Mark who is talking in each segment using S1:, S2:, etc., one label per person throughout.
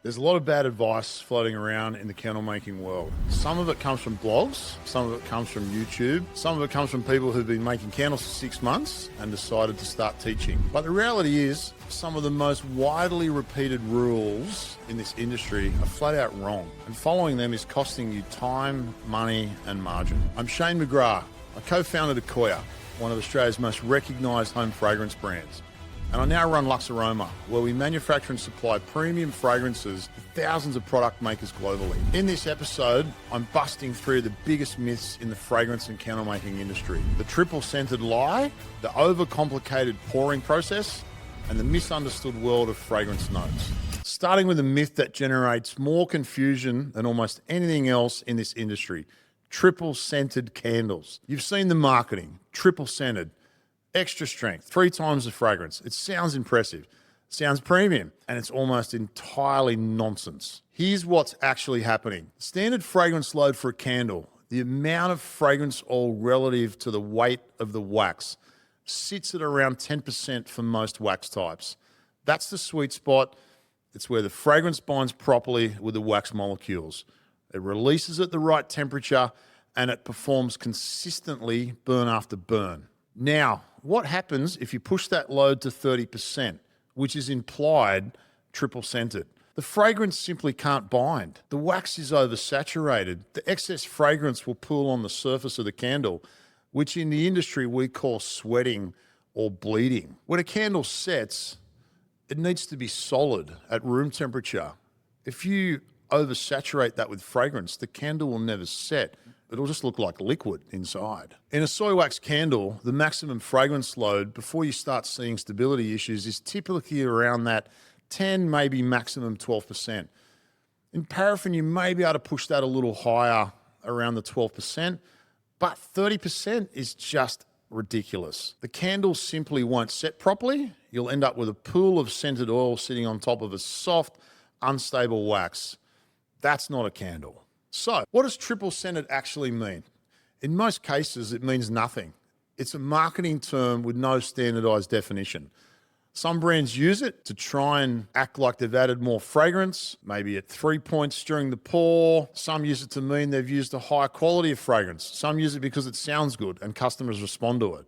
S1: There's a lot of bad advice floating around in the candle making world. Some of it comes from blogs, some of it comes from YouTube, some of it comes from people who've been making candles for 6 months and decided to start teaching. But the reality is, some of the most widely repeated rules in this industry are flat out wrong, and following them is costing you time, money, and margin. I'm Shane McGrath. I co-founded Accoya, one of Australia's most recognised home fragrance brands. And I now run Luxe Aroma, where we manufacture and supply premium fragrances to thousands of product makers globally. In this episode, I'm busting through the biggest myths in the fragrance and candle making industry. The triple-scented lie, the overcomplicated pouring process, and the misunderstood world of fragrance notes. Starting with a myth that generates more confusion than almost anything else in this industry: triple-scented candles. You've seen the marketing, triple-scented. Extra strength, 3 times the fragrance. It sounds impressive, sounds premium, and it's almost entirely nonsense. Here's what's actually happening. Standard fragrance load for a candle, the amount of fragrance oil relative to the weight of the wax, sits at around 10% for most wax types. That's the sweet spot. It's where the fragrance binds properly with the wax molecules. It releases at the right temperature, and it performs consistently burn after burn. Now, what happens if you push that load to 30%, which is implied triple-scented? The fragrance simply can't bind. The wax is oversaturated. The excess fragrance will pool on the surface of the candle, which in the industry we call sweating or bleeding. When a candle sets, it needs to be solid at room temperature. If you oversaturate that with fragrance, the candle will never set. It'll just look like liquid inside. In a soy wax candle, the maximum fragrance load before you start seeing stability issues is typically around that 10, maybe maximum 12%. In paraffin, you may be able to push that a little higher, around the 12%, but 30% is just ridiculous. The candle simply won't set properly. You'll end up with a pool of scented oil sitting on top of a soft, unstable wax. That's not a candle. So, what does triple-scented actually mean? In most cases, it means nothing. It's a marketing term with no standardized definition. Some brands use it to try and act like they've added more fragrance, maybe at 3 points during the pour. Some use it to mean they've used a higher quality of fragrance. Some use it because it sounds good and customers respond to it.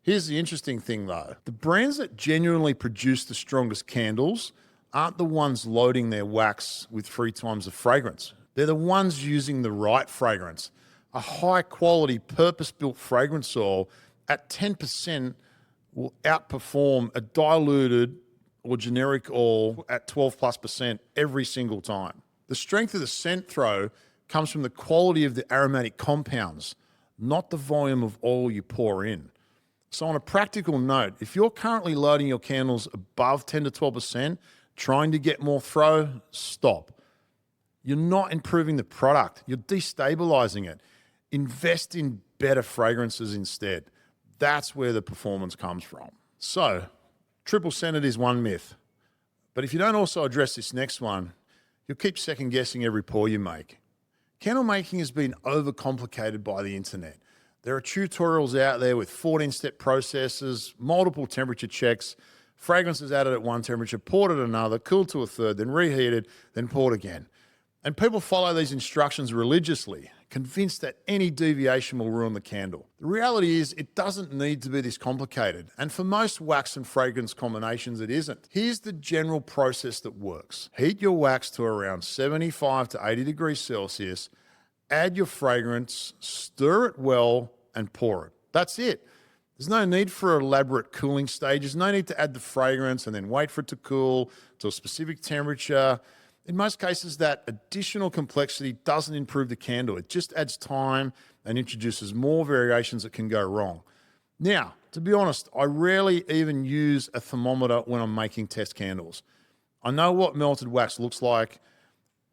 S1: Here's the interesting thing though. The brands that genuinely produce the strongest candles aren't the ones loading their wax with 3 times the fragrance. They're the ones using the right fragrance. A high-quality, purpose-built fragrance oil at 10% will outperform a diluted or generic oil at 12+% every single time. The strength of the scent throw comes from the quality of the aromatic compounds, not the volume of oil you pour in. So on a practical note, if you're currently loading your candles above 10 to 12%, trying to get more throw, stop. You're not improving the product. You're destabilizing it. Invest in better fragrances instead. That's where the performance comes from. So, triple-scented is one myth. But if you don't also address this next one, you'll keep second-guessing every pour you make. Candle making has been overcomplicated by the internet. There are tutorials out there with 14-step processes, multiple temperature checks, fragrances added at one temperature, poured at another, cooled to a third, then reheated, then poured again. And people follow these instructions religiously, convinced that any deviation will ruin the candle. The reality is it doesn't need to be this complicated. And for most wax and fragrance combinations, it isn't. Here's the general process that works. Heat your wax to around 75 to 80 degrees Celsius, add your fragrance, stir it well, and pour it. That's it. There's no need for elaborate cooling stages, no need to add the fragrance and then wait for it to cool to a specific temperature. In most cases, that additional complexity doesn't improve the candle. It just adds time and introduces more variations that can go wrong. Now, to be honest, I rarely even use a thermometer when I'm making test candles. I know what melted wax looks like.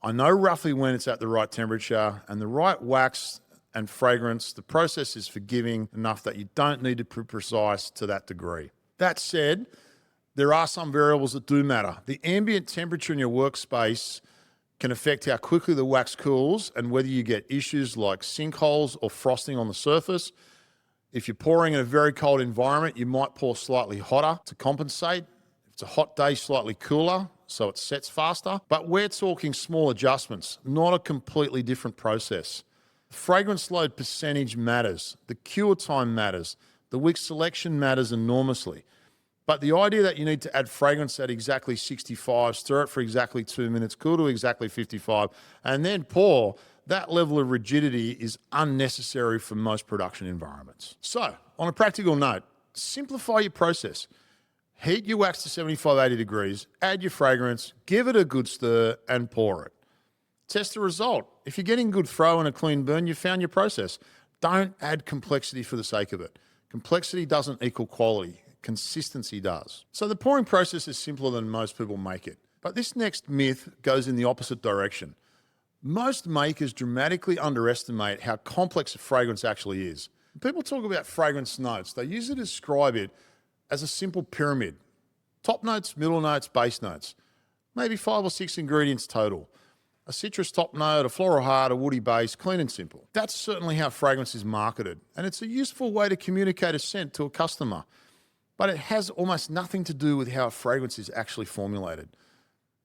S1: I know roughly when it's at the right temperature, and the right wax and fragrance, the process is forgiving enough that you don't need to be precise to that degree. That said, there are some variables that do matter. The ambient temperature in your workspace can affect how quickly the wax cools and whether you get issues like sinkholes or frosting on the surface. If you're pouring in a very cold environment, you might pour slightly hotter to compensate. If it's a hot day, slightly cooler. so it sets faster, but we're talking small adjustments, not a completely different process. Fragrance load percentage matters, the cure time matters, the wick selection matters enormously. But the idea that you need to add fragrance at exactly 65, stir it for exactly 2 minutes, cool to exactly 55, and then pour, that level of rigidity is unnecessary for most production environments. So, on a practical note, simplify your process. Heat your wax to 75, 80 degrees, add your fragrance, give it a good stir, and pour it. Test the result. If you're getting good throw and a clean burn, you've found your process. Don't add complexity for the sake of it. Complexity doesn't equal quality. Consistency does. So the pouring process is simpler than most people make it. But this next myth goes in the opposite direction. Most makers dramatically underestimate how complex a fragrance actually is. People talk about fragrance notes. They use to describe it as a simple pyramid. Top notes, middle notes, base notes. Maybe 5 or 6 ingredients total. A citrus top note, a floral heart, a woody base, clean and simple. That's certainly how fragrance is marketed, and it's a useful way to communicate a scent to a customer. But it has almost nothing to do with how a fragrance is actually formulated.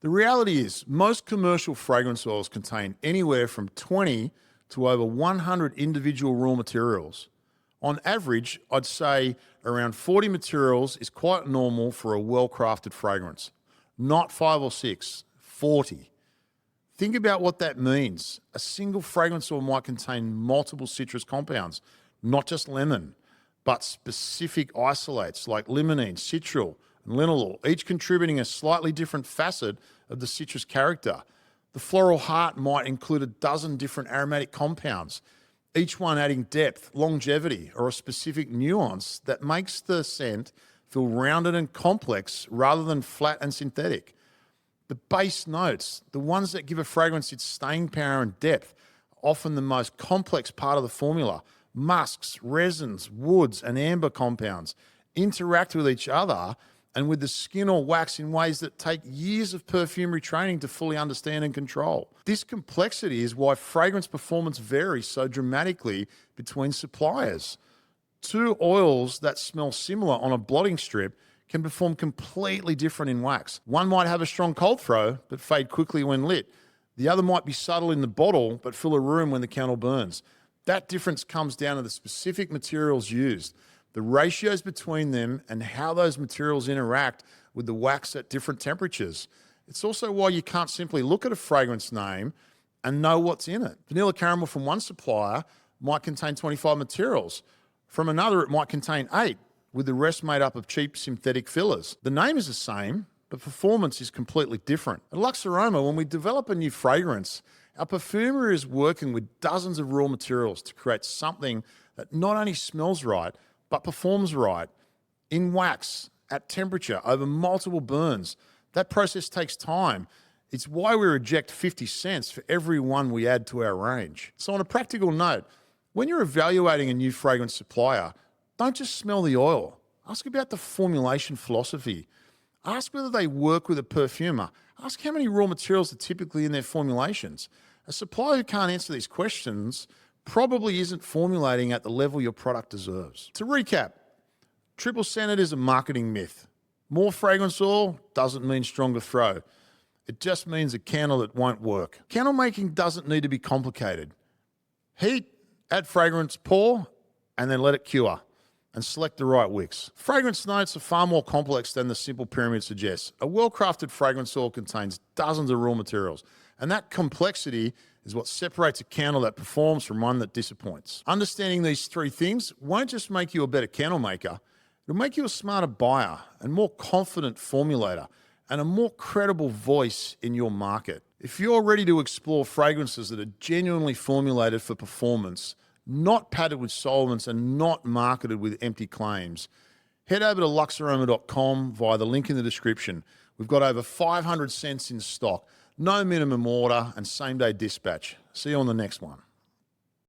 S1: The reality is, most commercial fragrance oils contain anywhere from 20 to over 100 individual raw materials. On average, I'd say around 40 materials is quite normal for a well-crafted fragrance. Not 5 or 6, 40. Think about what that means. A single fragrance oil might contain multiple citrus compounds, not just lemon, but specific isolates like limonene, citral, and linalool, each contributing a slightly different facet of the citrus character. The floral heart might include a dozen different aromatic compounds, each one adding depth, longevity, or a specific nuance that makes the scent feel rounded and complex rather than flat and synthetic. The base notes, the ones that give a fragrance its staying power and depth, are often the most complex part of the formula. Musks, resins, woods, and amber compounds interact with each other and with the skin or wax in ways that take years of perfumery training to fully understand and control. This complexity is why fragrance performance varies so dramatically between suppliers. 2 oils that smell similar on a blotting strip can perform completely different in wax. One might have a strong cold throw, but fade quickly when lit. The other might be subtle in the bottle, but fill a room when the candle burns. That difference comes down to the specific materials used, the ratios between them, and how those materials interact with the wax at different temperatures. It's also why you can't simply look at a fragrance name and know what's in it. Vanilla caramel from one supplier might contain 25 materials. From another, it might contain 8, with the rest made up of cheap synthetic fillers. The name is the same, but performance is completely different. At Lux Aroma, when we develop a new fragrance, our perfumer is working with dozens of raw materials to create something that not only smells right, but performs right in wax, at temperature, over multiple burns. That process takes time. It's why we reject 50 cents for every one we add to our range. So on a practical note, when you're evaluating a new fragrance supplier, don't just smell the oil. Ask about the formulation philosophy. Ask whether they work with a perfumer. Ask how many raw materials are typically in their formulations. A supplier who can't answer these questions probably isn't formulating at the level your product deserves. To recap, triple scented is a marketing myth. More fragrance oil doesn't mean stronger throw. It just means a candle that won't work. Candle making doesn't need to be complicated. Heat, add fragrance, pour, and then let it cure. And select the right wicks. Fragrance notes are far more complex than the simple pyramid suggests. A well-crafted fragrance oil contains dozens of raw materials, and that complexity is what separates a candle that performs from one that disappoints. Understanding these 3 things won't just make you a better candle maker, it'll make you a smarter buyer and more confident formulator and a more credible voice in your market. If you're ready to explore fragrances that are genuinely formulated for performance, not padded with solvents and not marketed with empty claims, head over to luxaroma.com via the link in the description. We've got over 500 scents in stock, no minimum order, and same-day dispatch. See you on the next one.